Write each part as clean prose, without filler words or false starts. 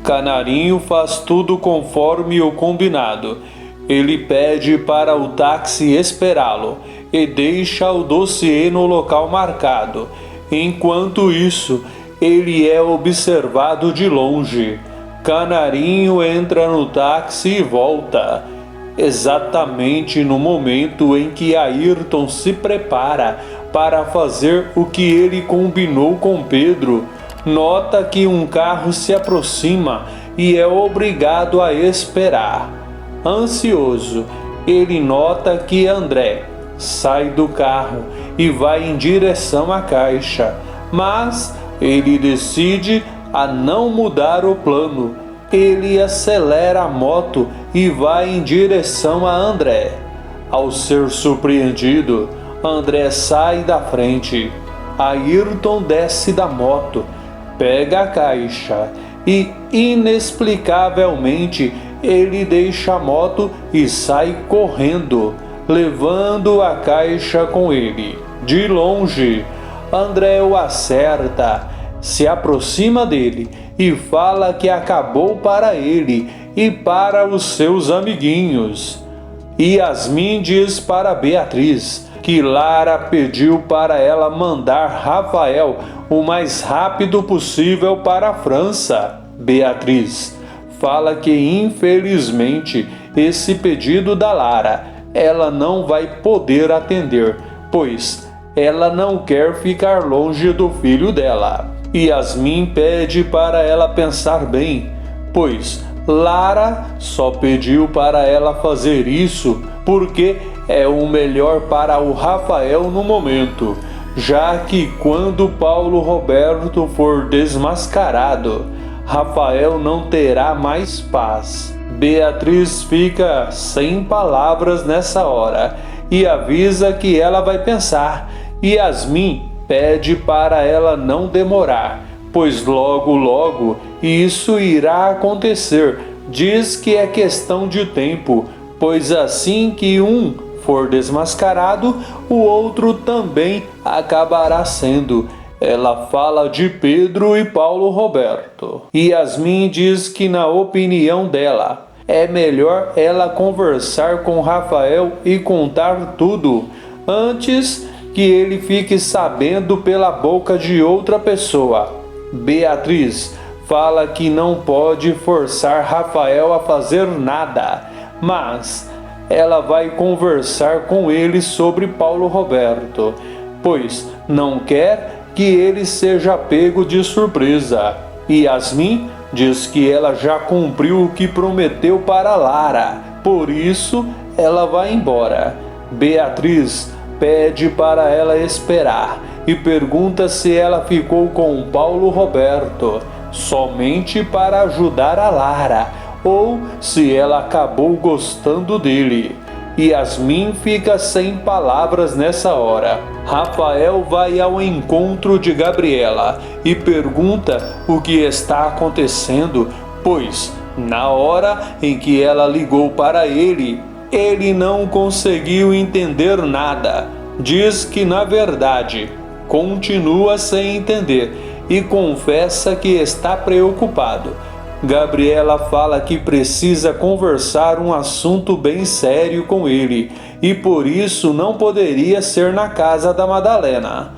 Canarinho faz tudo conforme o combinado. Ele pede para o táxi esperá-lo e deixa o dossiê no local marcado. Enquanto isso, ele é observado de longe. Canarinho entra no táxi e volta. Exatamente no momento em que Ayrton se prepara para fazer o que ele combinou com Pedro, nota que um carro se aproxima e é obrigado a esperar. Ansioso, ele nota que André sai do carro e vai em direção à caixa, mas ele decide a não mudar o plano. Ele acelera a moto e vai em direção a André. Ao ser surpreendido, André sai da frente. Ayrton desce da moto, pega a caixa e, inexplicavelmente, ele deixa a moto e sai correndo, levando a caixa com ele. De longe, André o acerta, se aproxima dele e fala que acabou para ele e para os seus amiguinhos. Yasmin diz para Beatriz que Lara pediu para ela mandar Rafael o mais rápido possível para a França. Beatriz fala que infelizmente esse pedido da Lara ela não vai poder atender, pois ela não quer ficar longe do filho dela. Yasmin pede para ela pensar bem, pois Lara só pediu para ela fazer isso porque é o melhor para o Rafael no momento, já que quando Paulo Roberto for desmascarado, Rafael não terá mais paz. Beatriz fica sem palavras nessa hora e avisa que ela vai pensar. Yasmin pede para ela não demorar, pois logo isso irá acontecer. Diz que é questão de tempo, pois assim que um for desmascarado, o outro também acabará sendo. Ela fala de Pedro e Paulo Roberto. Yasmin diz que, na opinião dela, é melhor ela conversar com Rafael e contar tudo antes que ele fique sabendo pela boca de outra pessoa. Beatriz fala que não pode forçar Rafael a fazer nada, mas ela vai conversar com ele sobre Paulo Roberto, pois não quer que ele seja pego de surpresa. Yasmin diz que ela já cumpriu o que prometeu para Lara, por isso ela vai embora. Beatriz pede para ela esperar e pergunta se ela ficou com Paulo Roberto somente para ajudar a Lara ou se ela acabou gostando dele. Yasmin fica sem palavras nessa hora. Rafael vai ao encontro de Gabriela e pergunta o que está acontecendo, pois na hora em que ela ligou para ele, ele não conseguiu entender nada. Diz que, na verdade, continua sem entender e confessa que está preocupado. Gabriela fala que precisa conversar um assunto bem sério com ele e por isso não poderia ser na casa da Madalena.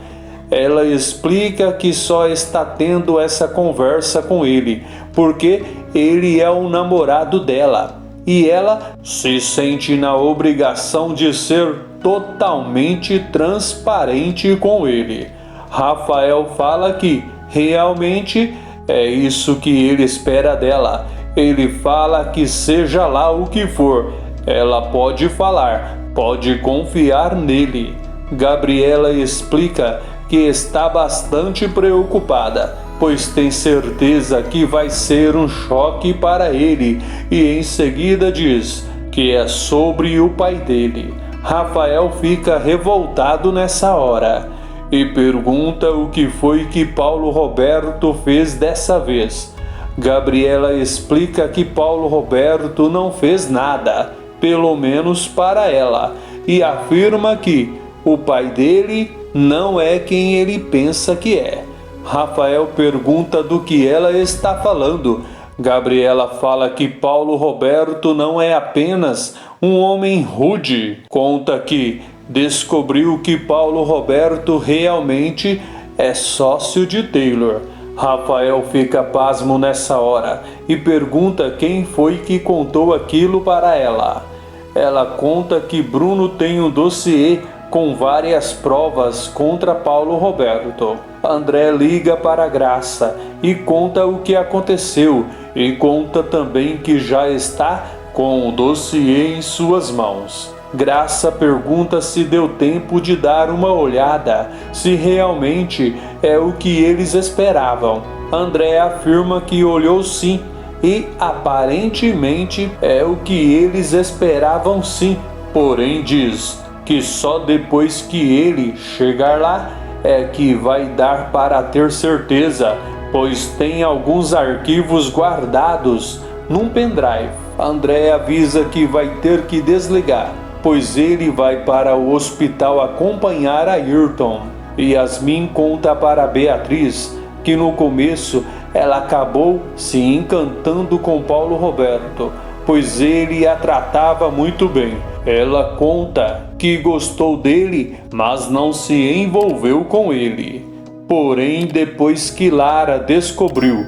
Ela explica que só está tendo essa conversa com ele porque ele é o namorado dela e ela se sente na obrigação de ser totalmente transparente com ele. Rafael fala que realmente é isso que ele espera dela. Ele fala que seja lá o que for, ela pode falar, pode confiar nele. Gabriela explica que está bastante preocupada, pois tem certeza que vai ser um choque para ele, e em seguida diz que é sobre o pai dele. Rafael fica revoltado nessa hora e pergunta o que foi que Paulo Roberto fez dessa vez. Gabriela explica que Paulo Roberto não fez nada, pelo menos para ela, e afirma que o pai dele não é quem ele pensa que é. Rafael pergunta do que ela está falando. Gabriela fala que Paulo Roberto não é apenas um homem rude. Conta que descobriu que Paulo Roberto realmente é sócio de Taylor. Rafael fica pasmo nessa hora e pergunta quem foi que contou aquilo para ela. Ela conta que Bruno tem um dossiê com várias provas contra Paulo Roberto. André liga para Graça e conta o que aconteceu e conta também que já está com o dossiê em suas mãos. Graça pergunta se deu tempo de dar uma olhada, se realmente é o que eles esperavam. André afirma que olhou sim e aparentemente é o que eles esperavam sim, porém diz que só depois que ele chegar lá é que vai dar para ter certeza, pois tem alguns arquivos guardados num pendrive. André avisa que vai ter que desligar, pois ele vai para o hospital acompanhar a Ayrton. Yasmin conta para Beatriz que no começo ela acabou se encantando com Paulo Roberto, pois ele a tratava muito bem. Ela conta que gostou dele, mas não se envolveu com ele. Porém, depois que Lara descobriu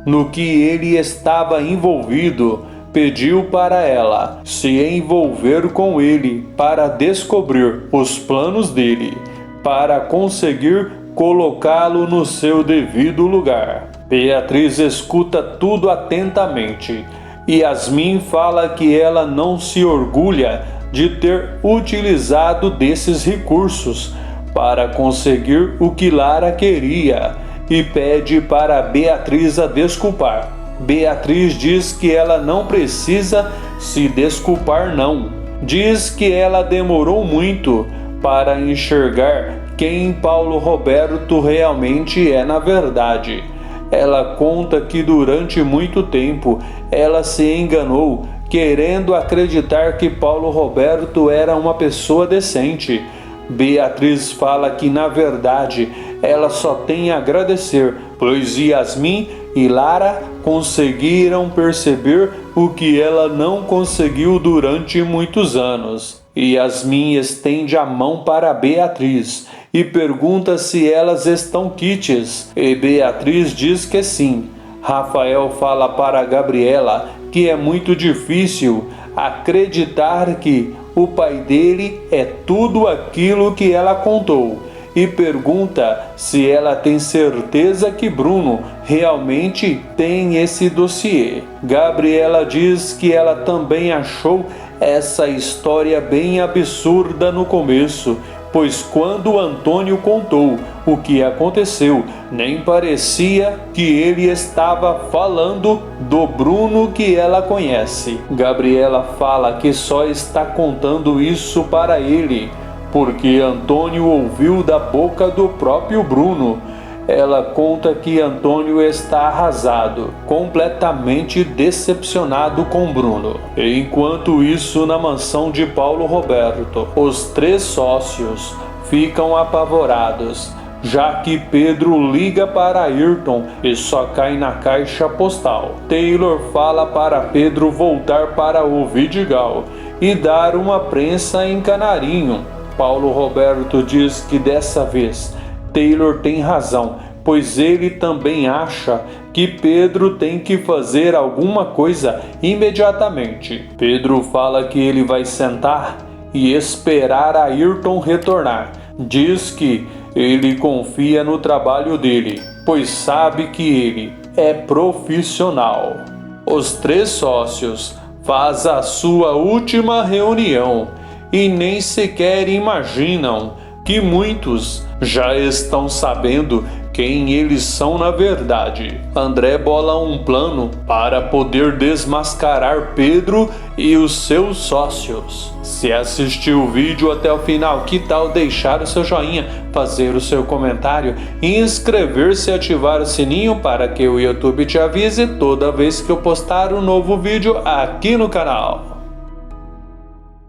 no que ele estava envolvido, pediu para ela se envolver com ele para descobrir os planos dele, para conseguir colocá-lo no seu devido lugar. Beatriz escuta tudo atentamente. Yasmin fala que ela não se orgulha de ter utilizado desses recursos para conseguir o que Lara queria e pede para Beatriz a desculpar. Beatriz diz que ela não precisa se desculpar não. Diz que ela demorou muito para enxergar quem Paulo Roberto realmente é na verdade. Ela conta que durante muito tempo ela se enganou, querendo acreditar que Paulo Roberto era uma pessoa decente. Beatriz fala que na verdade ela só tem a agradecer, pois Yasmin e Lara conseguiram perceber o que ela não conseguiu durante muitos anos. Yasmin estende a mão para Beatriz e pergunta se elas estão quites, e Beatriz diz que sim. Rafael fala para Gabriela que é muito difícil acreditar que o pai dele é tudo aquilo que ela contou e pergunta se ela tem certeza que Bruno realmente tem esse dossiê. Gabriela diz que ela também achou essa história bem absurda no começo, pois quando Antônio contou o que aconteceu, nem parecia que ele estava falando do Bruno que ela conhece. Gabriela fala que só está contando isso para ele, porque Antônio ouviu da boca do próprio Bruno. Ela conta que Antônio está arrasado, completamente decepcionado com Bruno. Enquanto isso, na mansão de Paulo Roberto, os três sócios ficam apavorados, já que Pedro liga para Ayrton e só cai na caixa postal. Taylor fala para Pedro voltar para o Vidigal e dar uma prensa em Canarinho. Paulo Roberto diz que dessa vez Taylor tem razão, pois ele também acha que Pedro tem que fazer alguma coisa imediatamente. Pedro fala que ele vai sentar e esperar Ayrton retornar. Diz que ele confia no trabalho dele, pois sabe que ele é profissional. Os três sócios fazem a sua última reunião e nem sequer imaginam que muitos já estão sabendo quem eles são na verdade. André bola um plano para poder desmascarar Pedro e os seus sócios. Se assistiu o vídeo até o final, que tal deixar o seu joinha, fazer o seu comentário, inscrever-se e ativar o sininho para que o YouTube te avise toda vez que eu postar um novo vídeo aqui no canal.